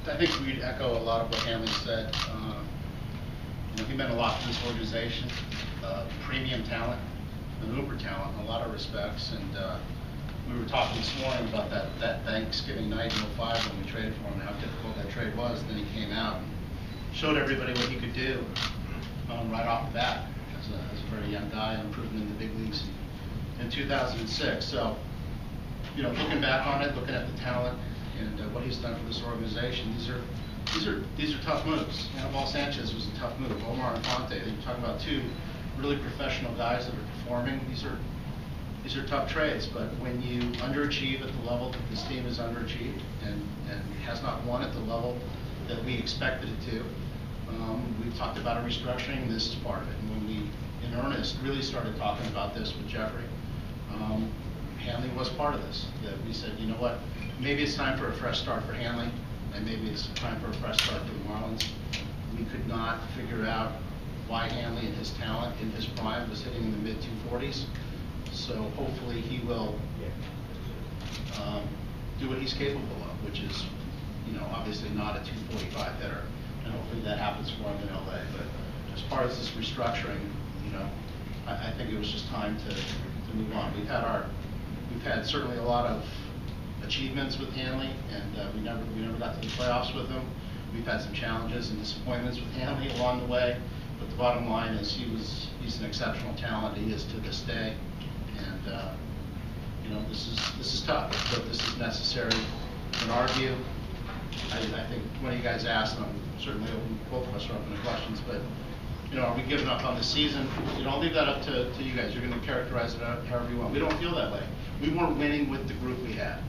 I think we'd echo a lot of what Hanley said. He meant a lot to this organization. Premium talent, an uber talent in a lot of respects. And we were talking this morning about that Thanksgiving night in '05 when we traded for him and how difficult that trade was. And then he came out and showed everybody what he could do right off the bat as a very young guy, and improving in the big leagues in 2006. So, looking back on it, looking at the talent and what he's done for this organization, these are tough moves. Anibal Sanchez was a tough move. Omar Infante, you're talking about two really professional guys that are performing. These are tough trades, but when you underachieve at the level that this team has underachieved and has not won at the level that we expected it to, we've talked about a restructuring. This is part of it. And when we, in earnest, really started talking about this with Jeffrey, Hanley was part of this. That we said, you know what, maybe it's time for a fresh start for Hanley, and maybe it's time for a fresh start for the Marlins. We could not figure out why Hanley and his talent in his prime was hitting in the mid-240s. So hopefully he will do what he's capable of, which is, obviously not a 245 hitter. And hopefully that happens for him in LA. But as far as this restructuring, I think it was just time to move on. We've had certainly a lot of achievements with Hanley, and we never got to the playoffs with him. We've had some challenges and disappointments with Hanley along the way, but the bottom line is he's an exceptional talent. He is to this day, and this is tough, but this is necessary in our view. I think one of you guys asked, and I'm certainly open, both of us are open to questions, but are we giving up on the season? I'll leave that up to you guys. You're going to characterize it however you want. We don't feel that way. We weren't winning with the group we had.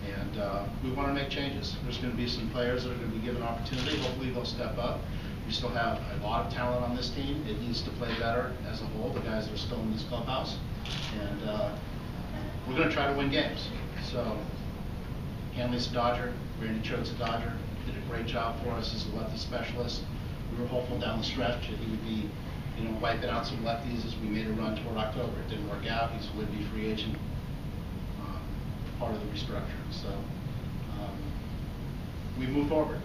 And we want to make changes. There's going to be some players that are going to be given opportunity. Hopefully they'll step up. We still have a lot of talent on this team. It needs to play better as a whole, the guys that are still in this clubhouse. And we're going to try to win games. So Hanley's a Dodger. Randy Choate's a Dodger. Did a great job for us as a lefty specialist. We were hopeful down the stretch that he would be, wiping out some lefties as we made a run toward October. It didn't work out. He's a would-be free agent. Part of the restructuring. So we move forward,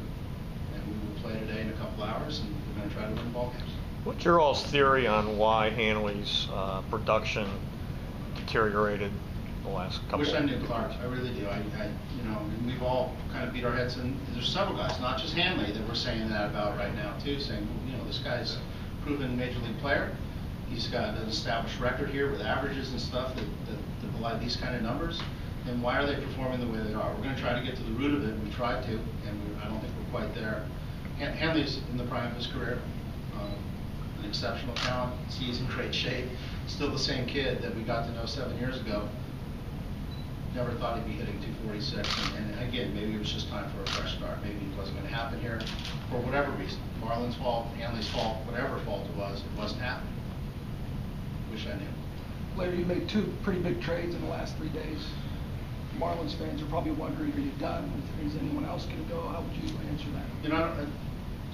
and we will play today in a couple hours, and we're going to try to win ball games. What's your all's theory on why Hanley's production deteriorated the last couple? I wish I knew, Clark. I really do. We've all kind of beat our heads in. There's several guys, not just Hanley, that we're saying that about right now too, saying, this guy's a proven major league player. He's got an established record here with averages and stuff that belie these kind of numbers. And why are they performing the way they are? We're going to try to get to the root of it. We tried to, and I don't think we're quite there. Hanley's in the prime of his career, an exceptional talent. He's in great shape. Still the same kid that we got to know 7 years ago. Never thought he'd be hitting 246. And again, maybe it was just time for a fresh start. Maybe it wasn't going to happen here for whatever reason. Marlins' fault, Hanley's fault, whatever fault it wasn't happening. Wish I knew. Larry, you made two pretty big trades in the last 3 days. Marlins fans are probably wondering, are you done? Is anyone else going to go? How would you answer that?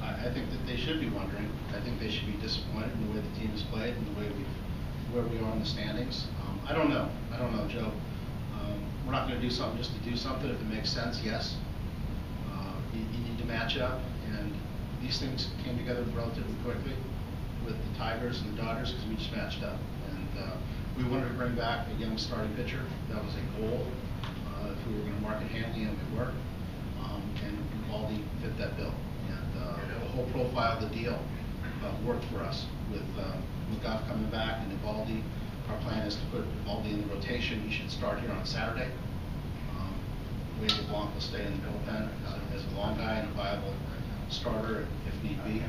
I think that they should be wondering. I think they should be disappointed in the way the team has played and the way where we are in the standings. I don't know, Joe. We're not going to do something just to do something. If it makes sense, yes. You need to match up, and these things came together relatively quickly with the Tigers and the Dodgers because we just matched up. And we wanted to bring back a young starting pitcher. That was a goal. If we were going to market Hanley, and it worked, and Evaldi fit that bill. And the whole profile of the deal worked for us with McGough coming back and Evaldi. Our plan is to put Evaldi in the rotation. He should start here on Saturday. Wade LeBlanc will stay in the bullpen as a long guy and a viable starter if need be.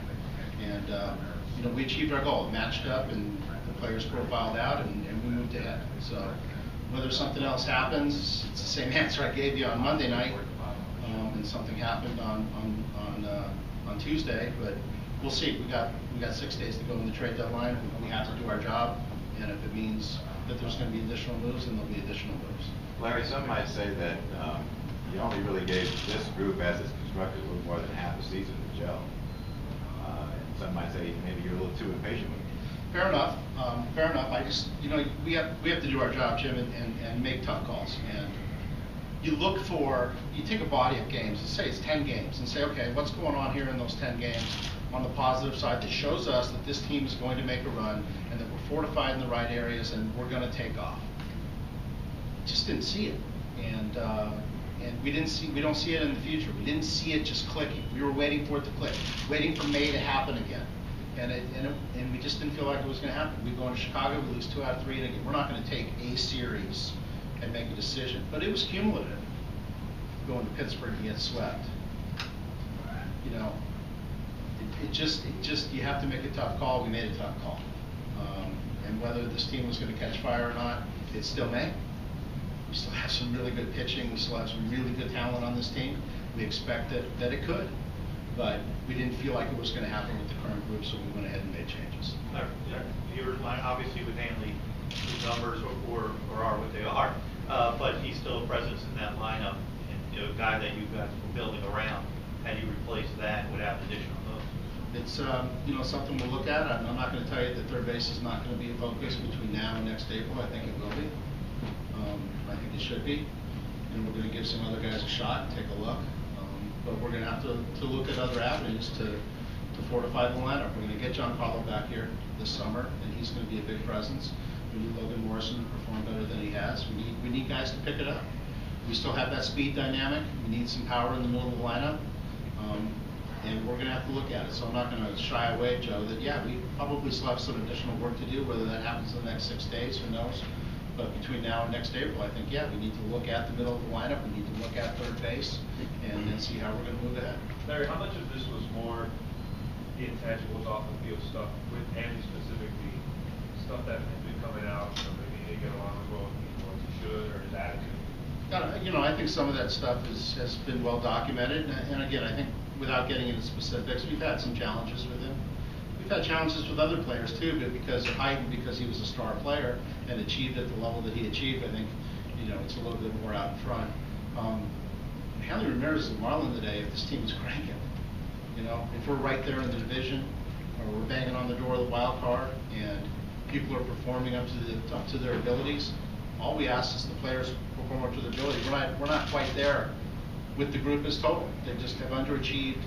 And we achieved our goal. It matched up, and the players profiled out, and we moved ahead. So whether something else happens, it's the same answer I gave you on Monday night, and something happened on Tuesday. But we'll see. We got 6 days to go in the trade deadline. We have to do our job, and if it means that there's going to be additional moves, then there'll be additional moves. Larry, some might say that you only really gave this group, as it's constructed, a little more than half a season to gel. And some might say maybe you're a little too impatient with it. Fair enough. Fair enough. I just, we have to do our job, Jim, and make tough calls. And you take a body of games, let's say it's 10 games, and say, okay, what's going on here in those 10 games on the positive side that shows us that this team is going to make a run and that we're fortified in the right areas and we're going to take off. Just didn't see it, and we don't see it in the future. We didn't see it just clicking. We were waiting for it to click, waiting for May to happen again, and we just didn't feel like it was going to happen. We go into Chicago, we lose 2 out of 3, and again, we're not going to take a series and make a decision, but it was cumulative. Going to Pittsburgh and get swept, you know, it just you have to make a tough call. We made a tough call, and whether this team was going to catch fire or not, it still may. We still have some really good pitching. We still have some really good talent on this team. We expect that it could, but we didn't feel like it was going to happen with the current group, so we went ahead and made changes. You're obviously with Hanley, his numbers are what they are, but he's still a presence in that lineup, and you know, a guy that you guys were building around. How do you replace that without additional moves? It's you know, something we'll look at. I'm not going to tell you that third base is not going to be a focus between now and next April. I think it will be. I think it should be, and we're going to give some other guys a shot and take a look. But we're going to have to look at other avenues to fortify the lineup. We're going to get John Carlo back here this summer, and he's going to be a big presence. We need Logan Morrison to perform better than he has. We need guys to pick it up. We still have that speed dynamic. We need some power in the middle of the lineup, and we're going to have to look at it. So I'm not going to shy away, Joe, that yeah, we probably still have some additional work to do. Whether that happens in the next 6 days, who knows? But between now and next April, I think, yeah, we need to look at the middle of the lineup. We need to look at third base and then see how we're going to move ahead. Larry, how much of this was more the intangibles off the field stuff with Hanley specifically, stuff that has been coming out, so maybe he didn't get along as well as he should, or his attitude? You know, I think some of that stuff has been well documented. And again, I think without getting into specifics, we've had some challenges with him. We've had challenges with other players too, but because of height and because he was a star player and achieved at the level that he achieved, I think, you know, it's a little bit more out in front. Hanley Ramirez is a Marlin today if this team is cranking. You know, if we're right there in the division, or we're banging on the door of the wild card, and people are performing up to their abilities, all we ask is the players perform up to their abilities. We're not quite there with the group as total. They just have underachieved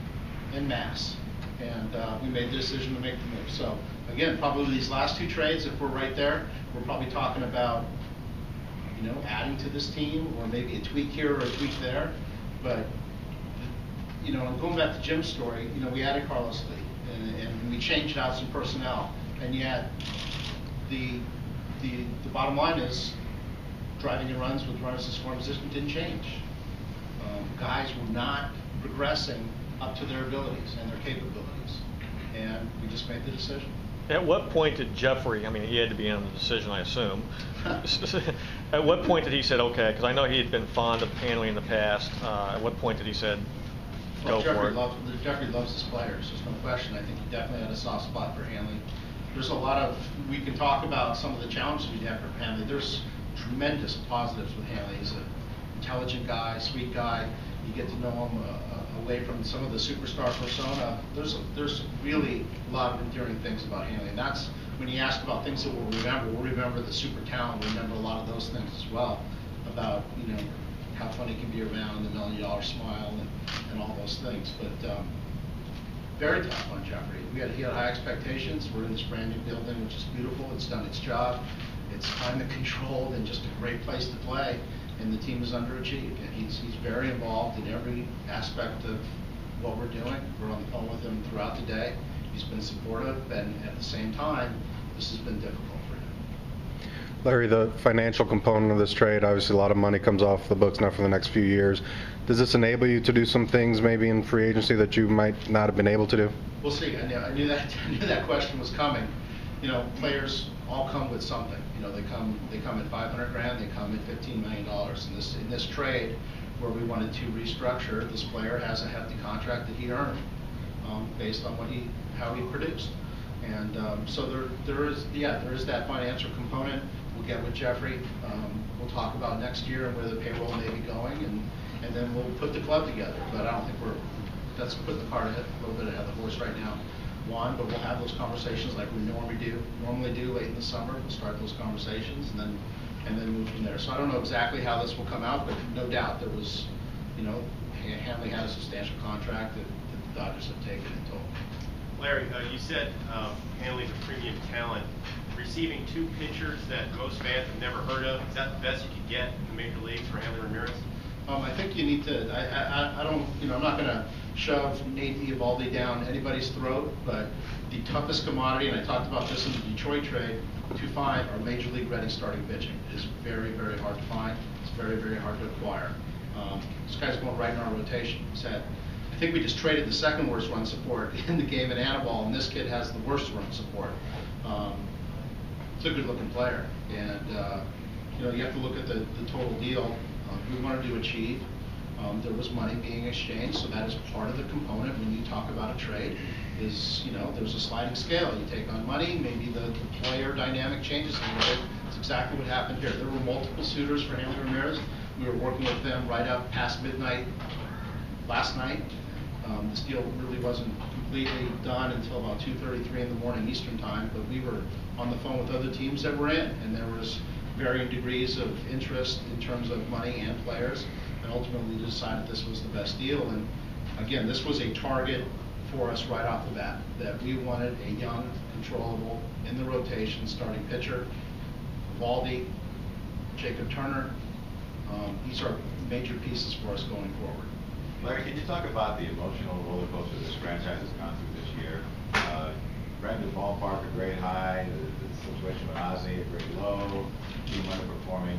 en masse. And we made the decision to make the move. So again, probably these last 2 trades, if we're right there, we're probably talking about, you know, adding to this team, or maybe a tweak here or a tweak there. But you know, going back to Jim's story, you know, we added Carlos Lee, and we changed out some personnel, and yet the bottom line is driving in runs with runners in scoring position didn't change. Guys were not progressing up to their abilities and their capabilities, and we just made the decision. At what point did Jeffrey, I mean, he had to be in on the decision, I assume. At what point did he say, okay, because I know he had been fond of Hanley in the past, at what point did he say, go for it? Jeffrey loves his players, there's no question. I think he definitely had a soft spot for Hanley. There's a lot of, we can talk about some of the challenges we have for Hanley. There's tremendous positives with Hanley. He's an intelligent guy, sweet guy. You get to know him away from some of the superstar persona. There's really a lot of endearing things about Hanley, and that's when you ask about things that we'll remember the super talent. We'll remember a lot of those things as well, about, you know, how fun he can be around, the $1 million smile, and all those things. But very tough on Jeffrey. He had high expectations. We're in this brand new building, which is beautiful. It's done its job. It's climate controlled and just a great place to play. And the team is underachieved, and he's very involved in every aspect of what we're doing. We're on the phone with him throughout the day. He's been supportive, and at the same time, this has been difficult for him. Larry, the financial component of this trade, obviously a lot of money comes off the books now for the next few years. Does this enable you to do some things maybe in free agency that you might not have been able to do? We'll see. I knew that question was coming. You know, players all come with something. You know, they come at $500,000, they come at $15 million. In this trade, where we wanted to restructure, this player has a hefty contract that he earned based on how he produced. And so there is that financial component. We'll get with Jeffrey. We'll talk about next year and where the payroll may be going, and then we'll put the club together. But I don't think that's putting the cart a little bit ahead of the horse right now. But we'll have those conversations like we normally do late in the summer. We'll start those conversations, and then and then move from there. So I don't know exactly how this will come out, but no doubt there was, you know, Hanley had a substantial contract that the Dodgers have taken in total. Larry, you said Hanley's a premium talent. Receiving 2 pitchers that most fans have never heard of, is that the best you could get in the major leagues for Hanley Ramirez? I think you need to, I don't, you know, I'm not going to shove Nate Eovaldi down anybody's throat, but the toughest commodity, and I talked about this in the Detroit trade, to find are major league ready starting pitching. It is very, very hard to find. It's very, very hard to acquire. This guy's going right in our rotation. I think we just traded the second worst run support in the game at Annabelle, and this kid has the worst run support. It's a good looking player, and you know, you have to look at the total deal. We wanted to achieve. There was money being exchanged, so that is part of the component when you talk about a trade. Is, you know, there's a sliding scale. You take on money, maybe the player dynamic changes a little bit. It's exactly what happened here. There were multiple suitors for Hanley Ramirez. We were working with them right up past midnight last night. This deal really wasn't completely done until about 2:33 in the morning Eastern time, but we were on the phone with other teams that were in, and there was varying degrees of interest in terms of money and players, and ultimately decided this was the best deal. And again, this was a target for us right off the bat, that we wanted a young, controllable, in the rotation starting pitcher. Valdi, Jacob Turner, these are major pieces for us going forward. Larry, can you talk about the emotional roller coaster this franchise has gone through this year? Brand new ballpark, a great high, the situation with Ozzie, a great low, team underperforming.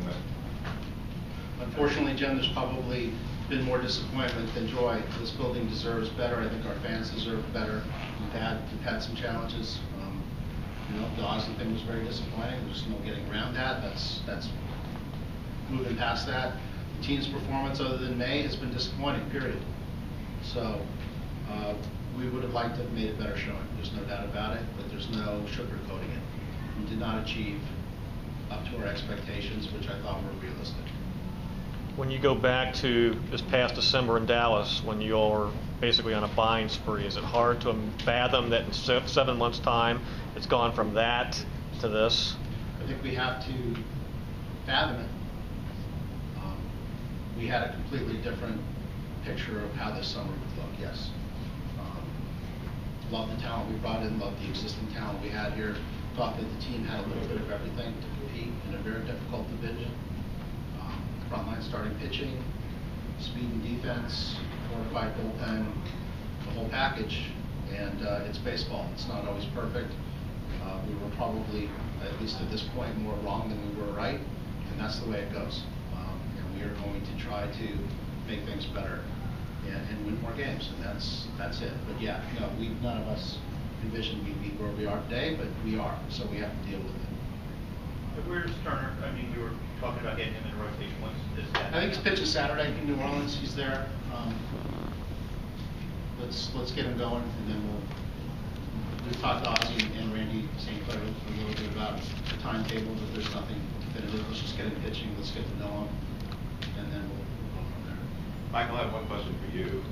Unfortunately, Jim, there's probably been more disappointment than joy. This building deserves better. I think our fans deserve better. We've had some challenges. You know, the Ozzie thing was very disappointing. There's no getting around that. That's moving past that. The team's performance other than May has been disappointing, period. So we would have liked to have made a better showing. There's no doubt about it, but there's no sugarcoating it. We did not achieve up to our expectations, which I thought were realistic. When you go back to this past December in Dallas, when you're basically on a buying spree, is it hard to fathom that in 7 months' time it's gone from that to this? I think we have to fathom it. We had a completely different picture of how this summer would look, yes. Love the talent we brought in, love the existing talent we had here. Thought that the team had a little bit of everything to compete in a very difficult division. Frontline starting pitching, speed and defense, fortified bullpen, the whole package. And it's baseball. It's not always perfect. We were probably, at least at this point, more wrong than we were right, and that's the way it goes. And we are going to try to make things better and win more games, and that's it. But yeah, no, none of us envisioned we'd be where we are today, but we are, so we have to deal with it. But where's Turner? I mean, you were talking about getting him in rotation. What's this? I think his pitch is Saturday in New Orleans. He's there. Let's get him going, and then we'll talk to Ozzie and Randy St. Clair a little bit about the timetable, but there's nothing definitive. Let's just get him pitching. Let's get to know him, and then we'll go from there. Michael, I have one question for you.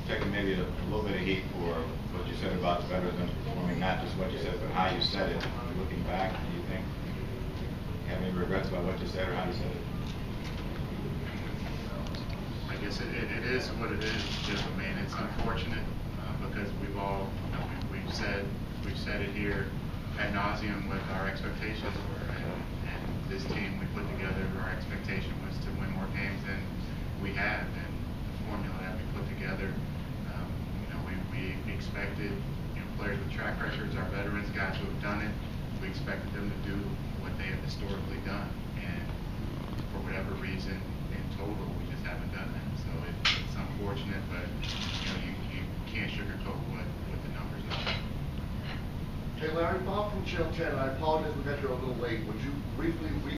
Taking maybe a little bit of heat for what you said about the veterans underperforming, not just what you said, but how you said it. Looking back, do you think you have any regrets about what you said or how you said it? I guess it is what it is, Jim. I mean, it's unfortunate because we've all, you know, we've said it here ad nauseum what our expectations were, and this team we put together, our expectation was to win more games than we have, and the formula that we put together, you know, we expected, you know, players with track records, our veterans, guys who have done it, we expected them to do what they have historically done, and for whatever reason, in total, we just haven't done that. So it's unfortunate, but you know, you can't sugarcoat what the numbers are. Hey Larry, Bob from Channel 10, I apologize we got here a little late. Would you briefly